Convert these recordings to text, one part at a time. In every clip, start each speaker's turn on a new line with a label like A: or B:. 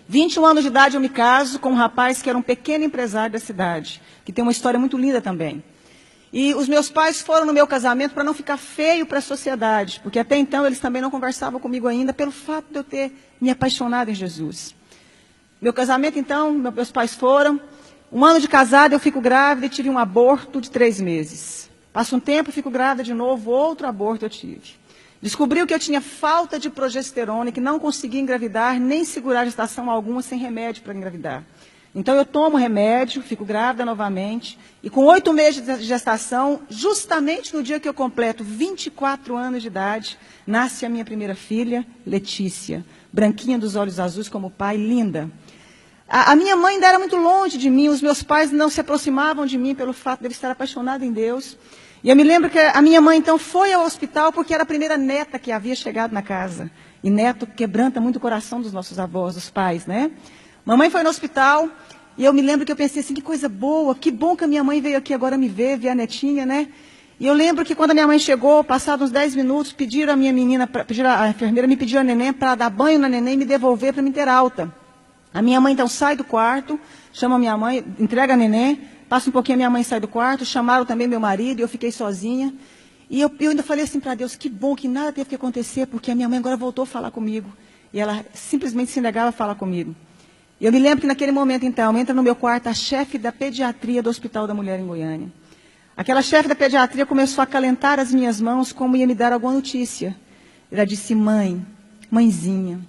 A: 21 anos de idade eu me caso com um rapaz que era um pequeno empresário da cidade, que tem uma história muito linda também. E os meus pais foram no meu casamento para não ficar feio para a sociedade, porque até então eles também não conversavam comigo ainda, pelo fato de eu ter me apaixonado em Jesus. Meu casamento, então, meus pais foram. 1 ano de casada, eu fico grávida e tive um aborto de 3 meses. Passa um tempo, fico grávida de novo, outro aborto eu tive. Descobriu que eu tinha falta de progesterona e que não conseguia engravidar, nem segurar gestação alguma sem remédio para engravidar. Então eu tomo remédio, fico grávida novamente, e com 8 meses de gestação, justamente no dia que eu completo 24 anos de idade, nasce a minha primeira filha, Letícia, branquinha dos olhos azuis como o pai, linda. A minha mãe ainda era muito longe de mim, os meus pais não se aproximavam de mim pelo fato de eu estar apaixonada em Deus. E eu me lembro que a minha mãe, então, foi ao hospital porque era a primeira neta que havia chegado na casa. E neto quebranta muito o coração dos nossos avós, dos pais, né? Mamãe foi no hospital e eu me lembro que eu pensei assim, que coisa boa, que bom que a minha mãe veio aqui agora me ver a netinha, né? E eu lembro que quando a minha mãe chegou, passados uns 10 minutos, pediram a minha menina, a enfermeira me pediu a neném para dar banho na neném e me devolver para me ter alta. A minha mãe, então, sai do quarto, chama a minha mãe, entrega a neném, passa um pouquinho, a minha mãe sai do quarto, chamaram também meu marido, e eu fiquei sozinha. E eu ainda falei assim para Deus, que bom que nada teve que acontecer, porque a minha mãe agora voltou a falar comigo. E ela simplesmente se negava a falar comigo. E eu me lembro que naquele momento, então, entra no meu quarto a chefe da pediatria do Hospital da Mulher em Goiânia. Aquela chefe da pediatria começou a acalentar as minhas mãos como ia me dar alguma notícia. Ela disse, mãezinha,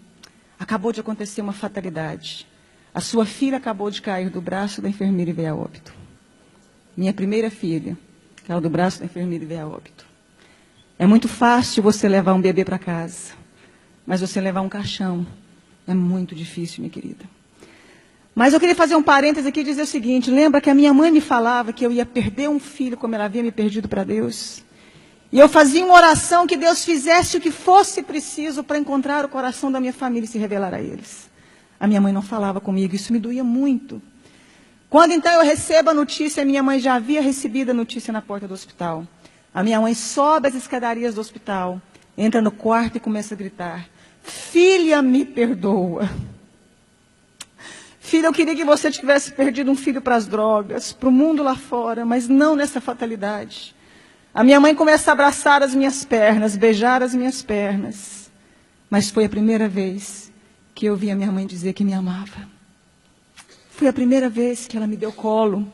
A: acabou de acontecer uma fatalidade. A sua filha acabou de cair do braço da enfermeira e veio a óbito. Minha primeira filha caiu do braço da enfermeira e veio a óbito. É muito fácil você levar um bebê para casa, mas você levar um caixão é muito difícil, minha querida. Mas eu queria fazer um parêntese aqui e dizer o seguinte, lembra que a minha mãe me falava que eu ia perder um filho como ela havia me perdido para Deus? E eu fazia uma oração que Deus fizesse o que fosse preciso para encontrar o coração da minha família e se revelar a eles. A minha mãe não falava comigo, isso me doía muito. Quando então eu recebo a notícia, minha mãe já havia recebido a notícia na porta do hospital. A minha mãe sobe as escadarias do hospital, entra no quarto e começa a gritar, filha, me perdoa. Filha, eu queria que você tivesse perdido um filho para as drogas, para o mundo lá fora, mas não nessa fatalidade. A minha mãe começa a abraçar as minhas pernas, beijar as minhas pernas. Mas foi a primeira vez que eu vi a minha mãe dizer que me amava. Foi a primeira vez que ela me deu colo.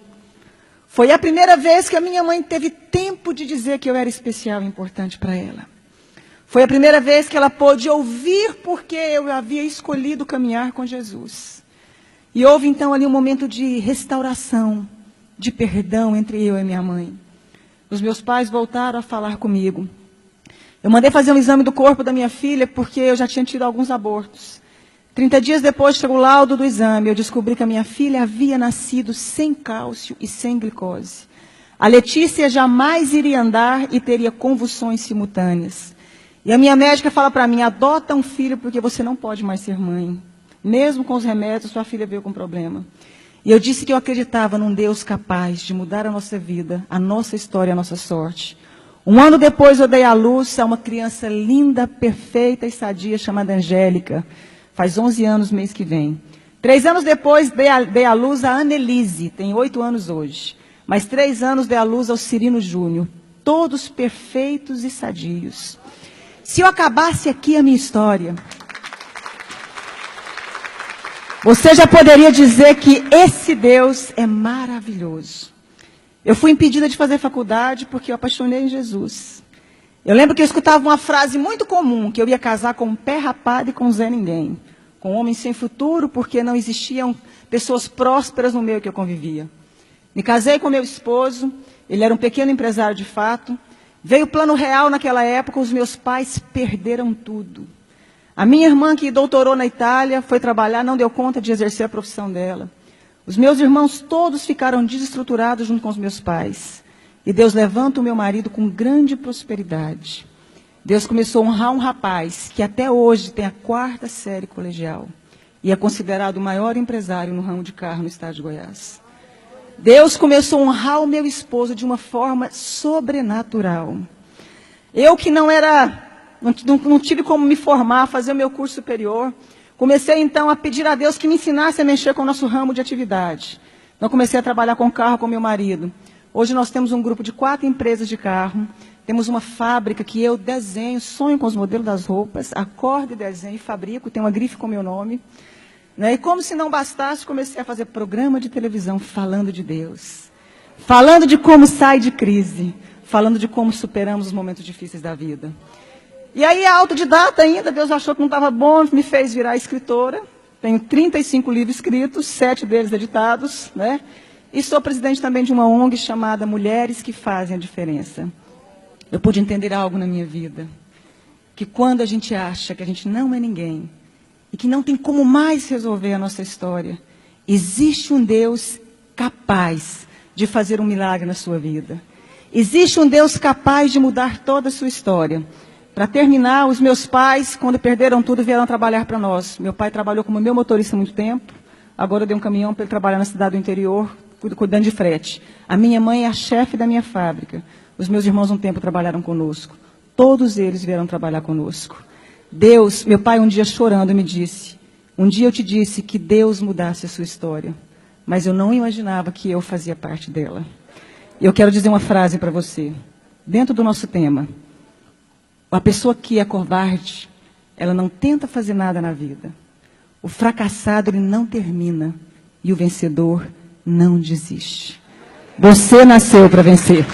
A: Foi a primeira vez que a minha mãe teve tempo de dizer que eu era especial e importante para ela. Foi a primeira vez que ela pôde ouvir porque eu havia escolhido caminhar com Jesus. E houve então ali um momento de restauração, de perdão entre eu e minha mãe. Os meus pais voltaram a falar comigo. Eu mandei fazer um exame do corpo da minha filha porque eu já tinha tido alguns abortos. 30 dias depois chegou o laudo do exame. Eu descobri que a minha filha havia nascido sem cálcio e sem glicose. A Letícia jamais iria andar e teria convulsões simultâneas. E a minha médica fala para mim, adota um filho porque você não pode mais ser mãe. Mesmo com os remédios, sua filha veio com problema. E eu disse que eu acreditava num Deus capaz de mudar a nossa vida, a nossa história, a nossa sorte. 1 ano depois eu dei à luz a uma criança linda, perfeita e sadia chamada Angélica. Faz 11 anos mês que vem. 3 anos depois dei à luz a Annelise, tem 8 anos hoje. Mais 3 anos dei à luz ao Cirino Júnior. Todos perfeitos e sadios. Se eu acabasse aqui a minha história, você já poderia dizer que esse Deus é maravilhoso. Eu fui impedida de fazer faculdade porque eu apaixonei em Jesus. Eu lembro que eu escutava uma frase muito comum, que eu ia casar com um pé rapado e com um Zé Ninguém. Com um homem sem futuro, porque não existiam pessoas prósperas no meio que eu convivia. Me casei com meu esposo, ele era um pequeno empresário de fato. Veio o plano real naquela época, os meus pais perderam tudo. A minha irmã, que doutorou na Itália, foi trabalhar, não deu conta de exercer a profissão dela. Os meus irmãos todos ficaram desestruturados junto com os meus pais. E Deus levanta o meu marido com grande prosperidade. Deus começou a honrar um rapaz que até hoje tem a 4ª série colegial. E é considerado o maior empresário no ramo de carro no estado de Goiás. Deus começou a honrar o meu esposo de uma forma sobrenatural. Eu que não tive como me formar, fazer o meu curso superior. Comecei, então, a pedir a Deus que me ensinasse a mexer com o nosso ramo de atividade. Então, comecei a trabalhar com carro com meu marido. Hoje nós temos um grupo de 4 empresas de carro. Temos uma fábrica que eu desenho, sonho com os modelos das roupas, acordo e desenho, fabrico, tenho uma grife com meu nome. Né? E como se não bastasse, comecei a fazer programa de televisão falando de Deus. Falando de como sai de crise. Falando de como superamos os momentos difíceis da vida. E aí, autodidata ainda, Deus achou que não estava bom, me fez virar escritora. Tenho 35 livros escritos, 7 deles editados, né? E sou presidente também de uma ONG chamada Mulheres que Fazem a Diferença. Eu pude entender algo na minha vida, que quando a gente acha que a gente não é ninguém, e que não tem como mais resolver a nossa história, existe um Deus capaz de fazer um milagre na sua vida. Existe um Deus capaz de mudar toda a sua história. Para terminar, os meus pais, quando perderam tudo, vieram trabalhar para nós. Meu pai trabalhou como meu motorista há muito tempo. Agora eu dei um caminhão para ele trabalhar na cidade do interior, cuidando de frete. A minha mãe é a chefe da minha fábrica. Os meus irmãos um tempo trabalharam conosco. Todos eles vieram trabalhar conosco. Deus, meu pai um dia chorando me disse, um dia eu te disse que Deus mudasse a sua história, mas eu não imaginava que eu fazia parte dela. Eu quero dizer uma frase para você, dentro do nosso tema. A pessoa que é covarde, ela não tenta fazer nada na vida. O fracassado, ele não termina. E o vencedor não desiste. Você nasceu para vencer.